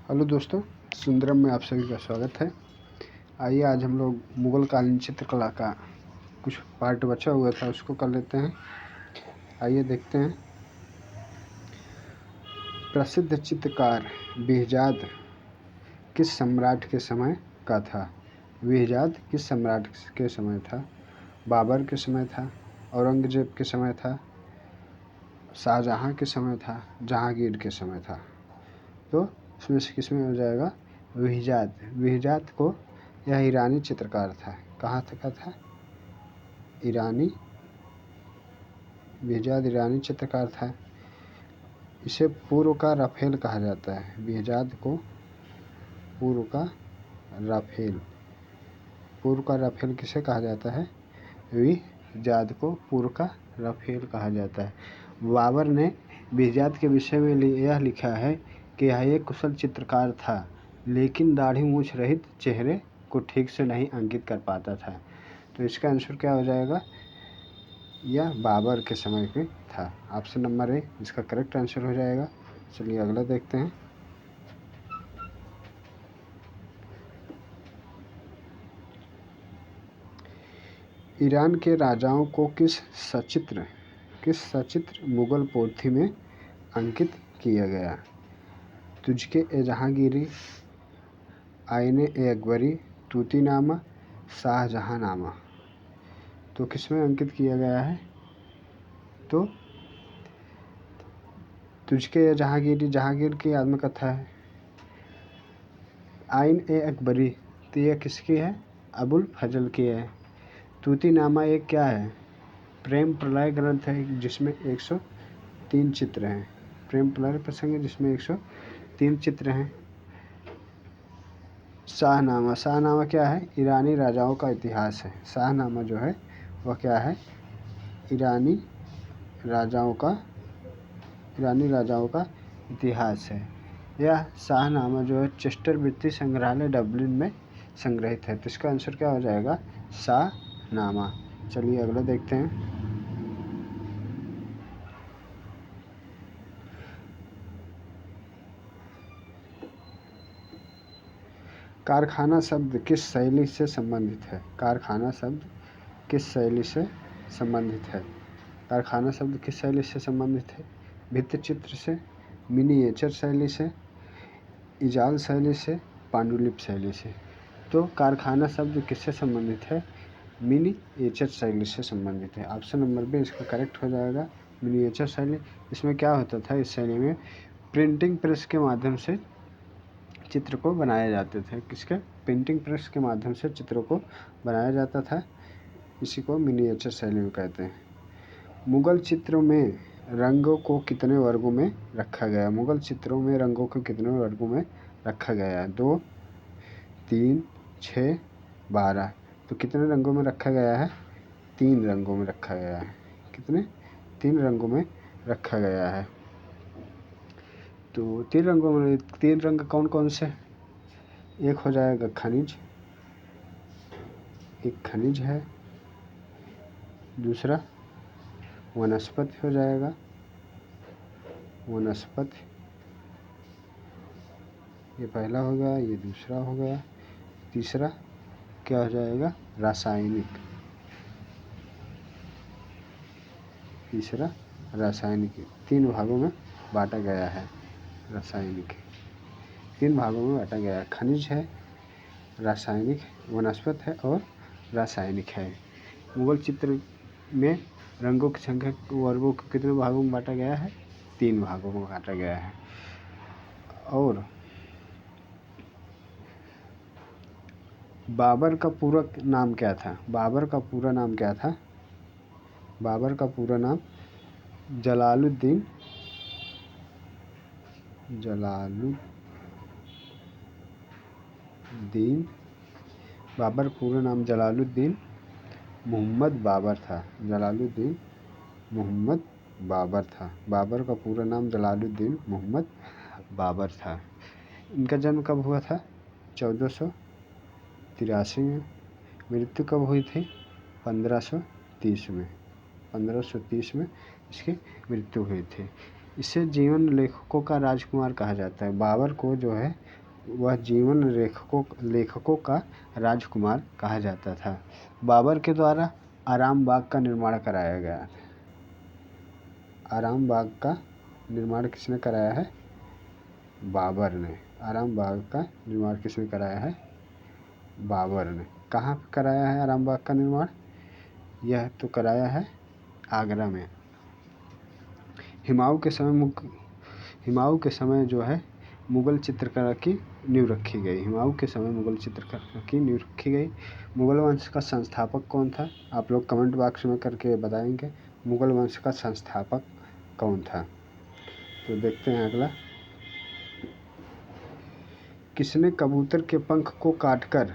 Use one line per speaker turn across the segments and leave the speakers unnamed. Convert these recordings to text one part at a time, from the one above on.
Hello दोस्तों, सुंदरम में आप सभी का स्वागत है। आइए आज हम लोग मुगल कालीन चित्रकला का कुछ पार्ट बचा हुआ था, उसको कर लेते हैं। आइए देखते हैं। प्रसिद्ध चित्रकार बेहजाद किस सम्राट के समय का था? बेहजाद किस सम्राट के समय था? बाबर के समय था, औरंगजेब के समय था, शाहजहाँ के समय था, जहांगीर के समय था? तो इसमें से किसमें हो जाएगा? बेहजाद। बेहजाद को यह ईरानी चित्रकार था। कहाँ तक का था? ईरानी। बेहजाद ईरानी चित्रकार था। इसे पूर्व का राफेल कहा जाता है। बेहजाद को पूर्व का राफेल। पूर्व का राफेल किसे कहा जाता है? बेहजाद को पूर्व का राफेल कहा जाता है। बाबर ने बेहजाद के विषय में यह लिखा है कि यह एक कुशल चित्रकार था, लेकिन दाढ़ी मूछ रहित चेहरे को ठीक से नहीं अंकित कर पाता था। तो इसका आंसर क्या हो जाएगा? यह बाबर के समय पे था। ऑप्शन नंबर ए इसका करेक्ट आंसर हो जाएगा। चलिए अगला देखते हैं। ईरान के राजाओं को किस सचित्र मुगल पोथी में अंकित किया गया? तुझके ए जहांगीरी, आईने ए अकबरी, तूतीनामा, शाहजहांनामा। तो किसमें अंकित किया गया है? तो तुझके ए जहांगीरी जहांगीर की आत्मकथा है। आइन ए अकबरी तो यह किसकी है? अबुल फजल की है। तूतीनामा एक क्या है? प्रेम प्रलय ग्रंथ है, जिसमें 103 चित्र हैं। प्रेम प्रलय प्रसंग है जिसमें 103 चित्र हैं। शाहनामा क्या है? ईरानी राजाओं का इतिहास है। शाहनामा जो है वह क्या है? ईरानी राजाओं का इतिहास है। यह शाहनामा जो है चेस्टर वृत्ति संग्रहालय डबलिन में संग्रहित है। तो इसका आंसर क्या हो जाएगा? शाहनामा। चलिए अगला देखते हैं। कारखाना शब्द किस शैली से संबंधित है? कारखाना शब्द किस शैली से संबंधित है? कारखाना शब्द किस शैली से संबंधित है? भित्ति चित्र से, मिनिएचर शैली से, इजाल शैली से, पांडुलिपि शैली से। तो कारखाना शब्द किससे संबंधित है? मिनिएचर शैली से संबंधित है। ऑप्शन नंबर बी इसका करेक्ट हो जाएगा। मिनिएचर शैली। इसमें क्या होता था? इस शैली में प्रिंटिंग प्रेस के माध्यम से चित्र को बनाए जाते थे। किसके? प्रिंटिंग प्रेस के माध्यम से चित्रों को बनाया जाता था। इसी को मिनिएचर शैली में कहते हैं। मुगल चित्रों में रंगों को कितने वर्गों में रखा गया? मुगल चित्रों में रंगों को कितने वर्गों में रखा गया है? 2, 3, 6, 12। तो कितने रंगों में रखा गया है? 3 रंगों में रखा गया है। कितने? 3 रंगों में रखा गया है। तो 3 रंगों में 3 रंग कौन कौन से? एक हो जाएगा खनिज, एक खनिज है। दूसरा वनस्पति हो जाएगा, वनस्पति। ये पहला हो गया, ये दूसरा हो गया। तीसरा क्या हो जाएगा? रासायनिक। तीसरा रासायनिक। 3 भागों में बांटा गया है। रासायनिक 3 भागों में बांटा गया है। खनिज है, रासायनिक, वनस्पति है और रासायनिक है। मुगल चित्र में रंगों की संख्या वर्गों को कितने भागों में बांटा गया है? 3 भागों में बांटा गया है। और बाबर का पूरा नाम क्या था? बाबर का पूरा नाम क्या था? बाबर का पूरा नाम जलालुद्दीन बाबर पूरा नाम जलालुद्दीन मोहम्मद बाबर था। जलालुद्दीन मोहम्मद बाबर था। बाबर का पूरा नाम जलालुद्दीन मोहम्मद बाबर था। इनका जन्म कब हुआ था? 1483 में। मृत्यु कब हुई थी? 1530 में। 1530 में इसकी मृत्यु हुई थी। इसे जीवन लेखकों का राजकुमार कहा जाता है। बाबर को जो है वह जीवन लेखकों का राजकुमार कहा जाता था। बाबर के द्वारा आराम बाग का निर्माण कराया गया। आराम बाग का निर्माण किसने कराया है? बाबर ने। आराम बाग का निर्माण किसने कराया है? बाबर ने। कहाँ पर कराया है आराम बाग का निर्माण? यह तो कराया है आगरा में। हुमायूं के समय जो है मुगल चित्रकला की नींव रखी गई। हुमायूं के समय मुगल चित्रकला की नींव रखी गई। मुगल वंश का संस्थापक कौन था? आप लोग कमेंट बॉक्स में करके बताएंगे मुगल वंश का संस्थापक कौन था। तो देखते हैं अगला। किसने कबूतर के पंख को काटकर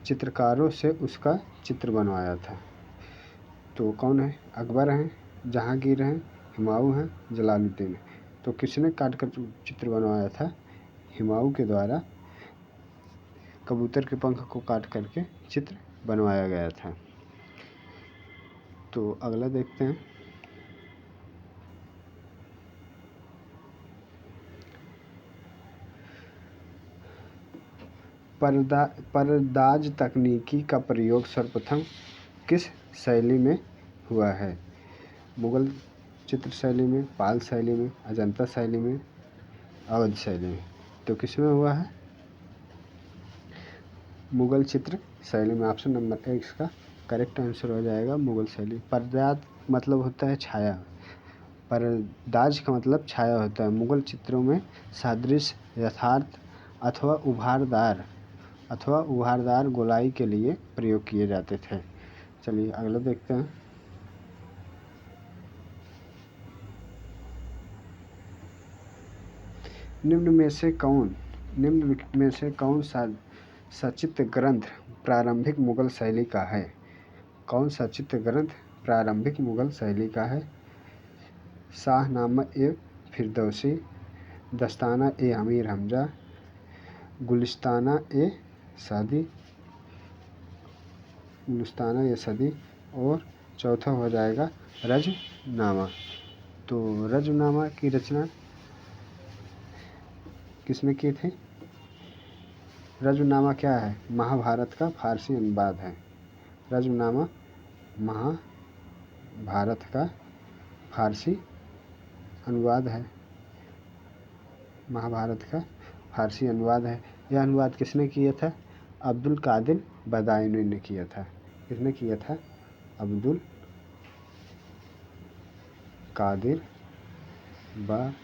चित्रकारों से उसका चित्र बनवाया था? तो कौन है? अकबर हैं, जहांगीर हैं, हुमायूं हैं, जलालुद्दीन। तो किसने काटकर चित्र बनवाया था? हुमायूं के द्वारा कबूतर के पंख को काट करके चित्र बनवाया गया था। तो अगला देखते हैं। परदाज तकनीकी का प्रयोग सर्वप्रथम किस शैली में हुआ है? मुगल चित्र शैली में, पाल शैली में, अजंता शैली में, अवध शैली में। तो किसमें हुआ है? मुगल चित्र शैली में। ऑप्शन नंबर 1 इसका करेक्ट आंसर हो जाएगा, मुगल शैली। परदाज मतलब होता है छाया। परदाज का मतलब छाया होता है। मुगल चित्रों में सादृश्य, यथार्थ अथवा उभारदार गोलाई के लिए प्रयोग किए जाते थे। चलिए अगला देखते हैं। निम्न में से कौन सा सचित्र ग्रंथ प्रारंभिक मुगल शैली का है? कौन सा चित्र ग्रंथ प्रारंभिक मुगल शैली का है? शाहनामा ए फिरदौसी, दस्ताना ए अमीर हमजा, गुलिस्ताना ए सदी और चौथा हो जाएगा रजनामा। तो रजनामा की रचना किसने की थी? रजनामा क्या है? महाभारत का फारसी अनुवाद है। रजनामा महाभारत का फारसी अनुवाद है। महाभारत का फारसी अनुवाद है। यह अनुवाद किसने किया था? अब्दुल कादिर बदायूनी ने किया था। किसने किया था? अब्दुल कादिर बदायूनी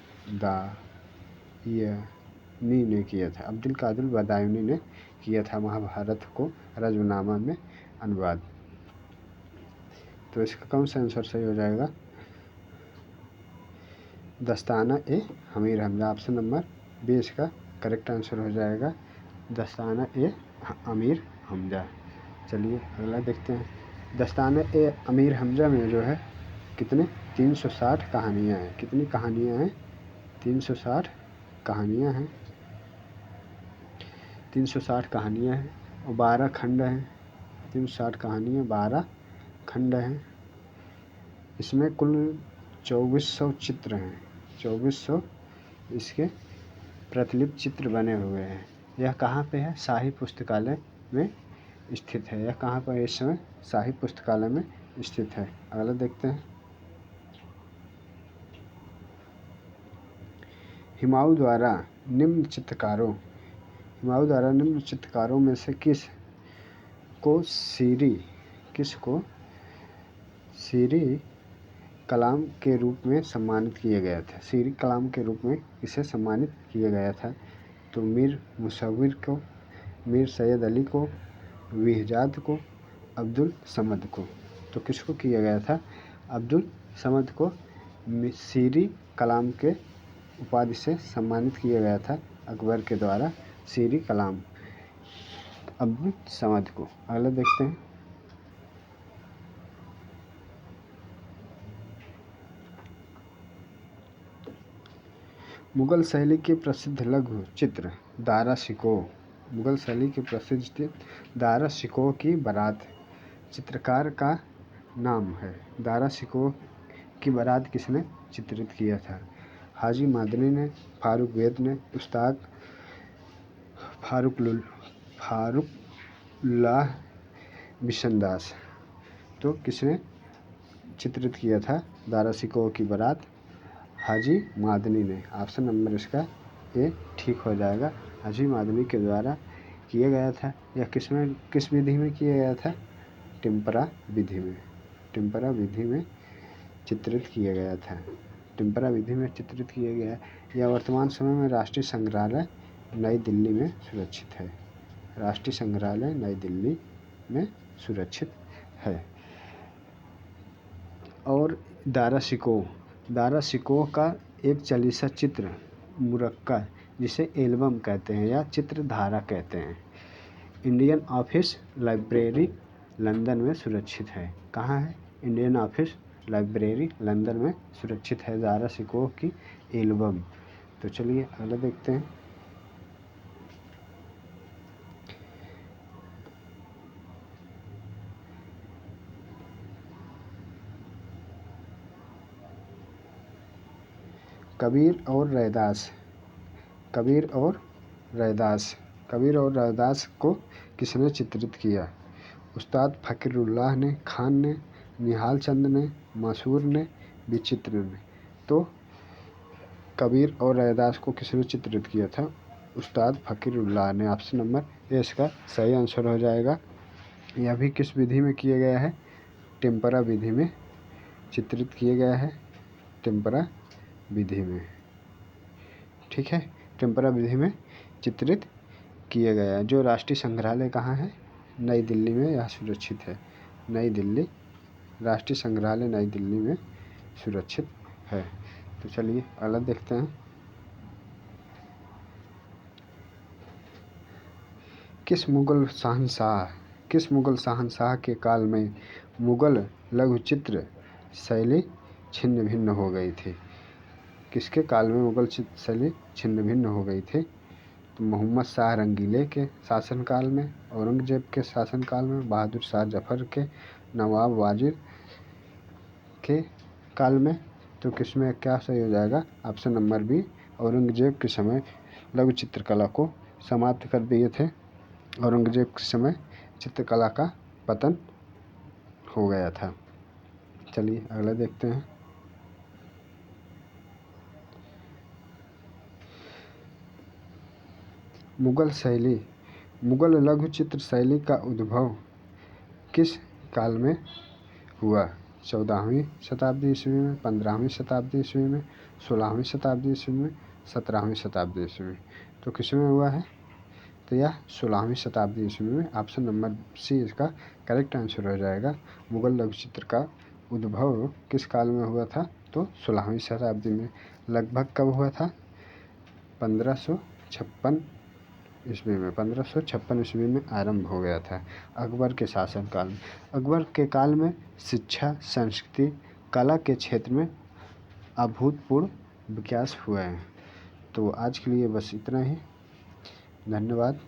ने किया था। अब्दुल कादिर बदायूनी ने किया था महाभारत को रजनामा में अनुवाद। तो इसका कौन सा आंसर सही हो जाएगा? दस्ताना ए अमीर हमजा। ऑप्शन नंबर 20 का करेक्ट आंसर हो जाएगा दस्ताना ए अमीर हमजा। चलिए अगला देखते हैं। दस्ताना ए अमीर हमजा में जो है कितने 360 कहानियाँ हैं। कितनी कहानियाँ हैं? 360 कहानियाँ हैं। 360 कहानियाँ हैं और 12 खंड हैं। 360 कहानियाँ 12 खंड हैं। इसमें कुल 2400 चित्र हैं। 2400 इसके प्रतिलिपि चित्र बने हुए हैं। यह कहाँ पे है? शाही पुस्तकालय में स्थित है। यह कहाँ पर इस समय? शाही पुस्तकालय में स्थित है। अगला देखते हैं। हुमायूं द्वारा निम्न चित्रकारों में से किसको सीरी कलाम के रूप में सम्मानित किया गया था? सीरी कलाम के रूप में इसे सम्मानित किया गया था। तो मीर मुसव्विर को, मीर सैयद अली को, विहजाद को, अब्दुल समद को। तो किसको किया गया था? अब्दुल समद को सीरी कलाम के उपाधि से सम्मानित किया गया था अकबर के द्वारा। सीरी कलाम अब्दुल समद को। अगला देखते हैं। मुगल शैली के प्रसिद्ध लघु चित्र दारा शिकोह। मुगल शैली के प्रसिद्ध चित्र दारा शिकोह की बारात चित्रकार का नाम है। दारा शिकोह की बारात किसने चित्रित किया था? हाजी मादनी ने, फारूक वेद ने, उस्ताद फारुकुल्लाह बिशनदास। तो किसने चित्रित किया था दारा सिकोह की बारात? हाजी मादनी ने। ऑप्शन नंबर इसका ए ठीक हो जाएगा। हाजी मादनी के द्वारा किया गया था। यह किस विधि में किया गया था? टिम्परा विधि में। टिम्परा विधि में चित्रित किया गया था। टिम्परा विधि में चित्रित किया गया। यह वर्तमान समय में राष्ट्रीय संग्रहालय नई दिल्ली में सुरक्षित है। राष्ट्रीय संग्रहालय नई दिल्ली में सुरक्षित है। और दारा सिकोह का एक चालीसा चित्र मुरक्का, जिसे एल्बम कहते हैं या चित्रधारा कहते हैं, इंडियन ऑफिस लाइब्रेरी लंदन में सुरक्षित है। कहाँ है? इंडियन ऑफिस लाइब्रेरी लंदन में सुरक्षित है दारा सिकोह की एल्बम। तो चलिए अगला देखते हैं। कबीर और रैदास को किसने चित्रित किया? उस्ताद फ़कीरुल्लाह ने, खान ने, निहाल चंद ने, मसूर ने, विचित्र ने। तो कबीर और रैदास को किसने चित्रित किया था? उस्ताद फ़कीरुल्लाह ने। ऑप्शन नंबर ए इसका सही आंसर हो जाएगा। यह भी किस विधि में किया गया है? टिम्परा विधि में चित्रित किया गया है। टिम्परा विधि में, ठीक है, टिम्परा विधि में चित्रित किया गया। जो राष्ट्रीय संग्रहालय कहाँ है? नई दिल्ली में यह सुरक्षित है। नई दिल्ली, राष्ट्रीय संग्रहालय नई दिल्ली में सुरक्षित है। तो चलिए अगला देखते हैं। किस मुगल शहंशाह के काल में मुगल लघु चित्र शैली छिन्न भिन्न हो गई थी? किसके काल में मुगल चित्र शैली छिन्न भिन्न हो गई थी? तो मोहम्मद शाह रंगीले के शासनकाल में, औरंगजेब के शासनकाल में, बहादुर शाह जफर के, नवाब वाजिद के काल में। तो किसमें क्या सही हो जाएगा? ऑप्शन नंबर बी, औरंगजेब के समय लघु चित्रकला को समाप्त कर दिए थे। औरंगजेब के समय चित्रकला का पतन हो गया था। चलिए अगला देखते हैं। मुगल लघु चित्र शैली का उद्भव किस काल में हुआ? 14वीं शताब्दी ईस्वी में, 15वीं शताब्दी ईस्वी में, 16वीं शताब्दी ईस्वी में, 17वीं शताब्दी ईस्वी में। तो किसमें हुआ है? तो यह 16वीं शताब्दी ईस्वी में। ऑप्शन नंबर सी इसका करेक्ट आंसर हो जाएगा। मुगल लघु चित्र का उद्भव किस काल में हुआ था? तो 16वीं शताब्दी में। लगभग कब हुआ था? 1556 ईस्वी में। 1556 ईस्वी में आरंभ हो गया था अकबर के शासनकाल में। अकबर के काल में शिक्षा, संस्कृति, कला के क्षेत्र में अभूतपूर्व विकास हुआ है। तो आज के लिए बस इतना ही। धन्यवाद।